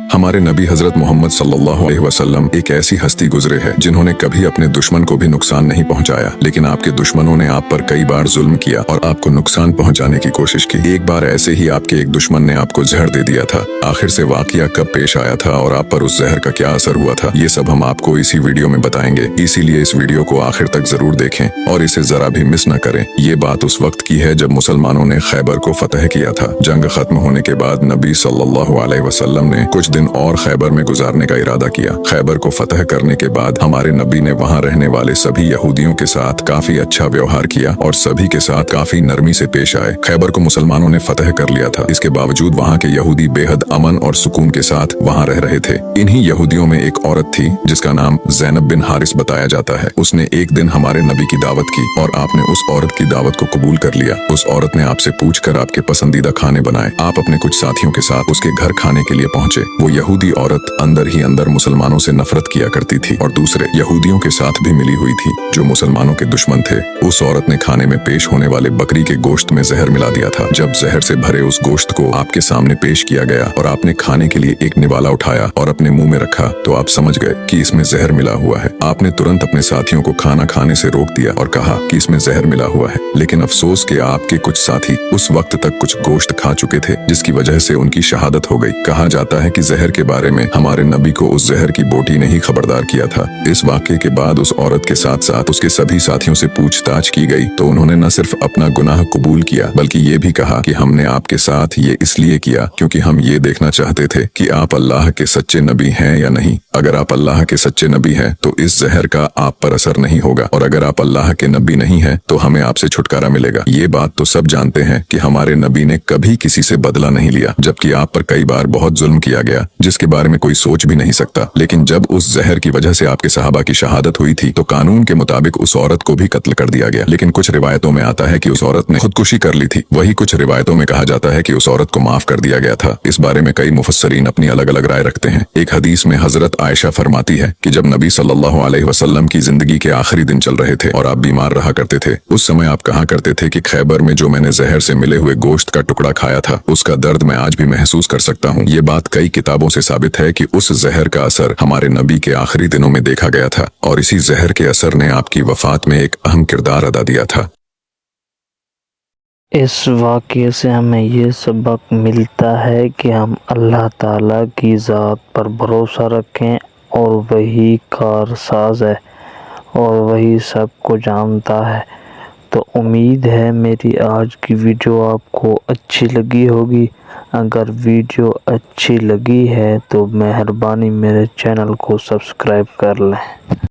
हमारे नबी हजरत मोहम्मद सल्लल्लाहु अलैहि वसल्लम एक ऐसी हस्ती गुजरे है जिन्होंने कभी अपने दुश्मन को भी नुकसान नहीं पहुंचाया, लेकिन आपके दुश्मनों ने आप पर कई बार जुल्म किया और आपको नुकसान पहुंचाने की कोशिश की। एक बार ऐसे ही आपके एक दुश्मन ने आपको जहर दे दिया था। आखिर से वाकया कब पेश आया था और आप पर उस जहर का क्या असर हुआ था, ये सब हम आपको इसी वीडियो में बताएंगे। इसीलिए इस वीडियो को आखिर तक जरूर देखें और इसे जरा भी मिस न करें। ये बात उस वक्त की है जब मुसलमानों ने खैबर को फतह किया था। जंग खत्म होने के बाद नबी सल्लल्लाहु अलैहि वसल्लम ने कुछ दिन और खैबर में गुजारने का इरादा किया। खैबर को फतह करने के बाद हमारे नबी ने वहाँ रहने वाले सभी यहूदियों के साथ काफी अच्छा व्यवहार किया और सभी के साथ काफी नरमी से पेश आए। खैबर को मुसलमानों ने फतह कर लिया था। इसके बावजूद वहाँ के यहूदी बेहद अमन और सुकून के साथ वहाँ रह रहे थे। इन्हीं यहूदियों में एक औरत थी जिसका नाम ज़ैनब बिन हारिस बताया जाता है। उसने एक दिन हमारे नबी की दावत की और आपने उस औरत की दावत को कबूल कर लिया। उस औरत ने आपसे पूछकर आपके पसंदीदा खाने बनाए। आप अपने कुछ साथियों के साथ उसके घर खाने के लिए पहुंचे। वो यहूदी औरत अंदर ही अंदर मुसलमानों से नफरत किया करती थी और दूसरे यहूदियों के साथ भी मिली हुई थी जो मुसलमानों के दुश्मन थे। उस औरत ने खाने में पेश होने वाले बकरी के गोश्त में जहर मिला दिया था। जब जहर से भरे उस गोश्त को आपके सामने पेश किया गया और आपने खाने के लिए एक निवाला उठाया और अपने मुंह में रखा तो आप समझ गए कि इसमें जहर मिला हुआ है। आपने तुरंत अपने साथियों को खाना खाने से रोक दिया और कहा कि इसमें जहर मिला हुआ है। लेकिन अफसोस कि आपके कुछ साथी उस वक्त तक कुछ गोश्त खा चुके थे जिसकी वजह से उनकी शहादत हो गई। कहा जाता है कि जहर के बारे में हमारे नबी को उस जहर की बोटी ने ही खबरदार किया था। इस वाक़ये के बाद उस औरत के साथ साथ उसके सभी साथियों से पूछताछ की गई तो उन्होंने न सिर्फ अपना गुनाह कबूल किया बल्कि ये भी कहा कि हमने आपके साथ ये इसलिए किया क्योंकि हम ये देखना चाहते थे कि आप अल्लाह के सच्चे नबी हैं या नहीं। अगर आप अल्लाह के सच्चे नबी हैं तो इस जहर का आप पर असर नहीं होगा और अगर आप अल्लाह के नबी नहीं हैं तो हमें आपसे छुटकारा मिलेगा। ये बात तो सब जानते हैं कि हमारे नबी ने कभी किसी से बदला नहीं लिया, जबकि आप पर कई बार बहुत जुल्म किया गया जिसके बारे में कोई सोच भी नहीं सकता। लेकिन जब उस जहर की वजह से आपके सहाबा की शहादत हुई थी तो कानून के मुताबिक उस औरत को भी कत्ल कर दिया गया। लेकिन कुछ रिवायतों में आता है कि उस औरत ने खुदकुशी कर ली थी। वही कुछ रिवायतों में कहा जाता है कि उस औरत को माफ कर दिया गया था। इस बारे में कई मुफस्सरीन अपनी अलग अलग राय रखते हैं। एक हदीस में हजरत आयशा फरमाती है कि जब नबी सल्लल्लाहु अलैहि वसल्लम की जिंदगी के आखिरी दिन चल रहे थे और आप बीमार रहा करते थे, उस समय आप कहा करते थे कि खैबर में जो मैंने जहर से मिले हुए गोश्त का टुकड़ा खाया था उसका दर्द मैं आज भी महसूस कर सकता हूँ। ये बात कई किताबों से साबित है कि उस जहर का असर हमारे नबी के आखिरी दिनों में देखा गया था और इसी जहर के असर ने आपकी वफात में एक अहम किरदार अदा दिया था। इस वाक़ये से हमें ये सबक मिलता है कि हम अल्लाह ताला की ज़ात पर भरोसा रखें और वही कारसाज है और वही सब को जानता है। तो उम्मीद है मेरी आज की वीडियो आपको अच्छी लगी होगी। अगर वीडियो अच्छी लगी है तो मेहरबानी मेरे चैनल को सब्सक्राइब कर लें।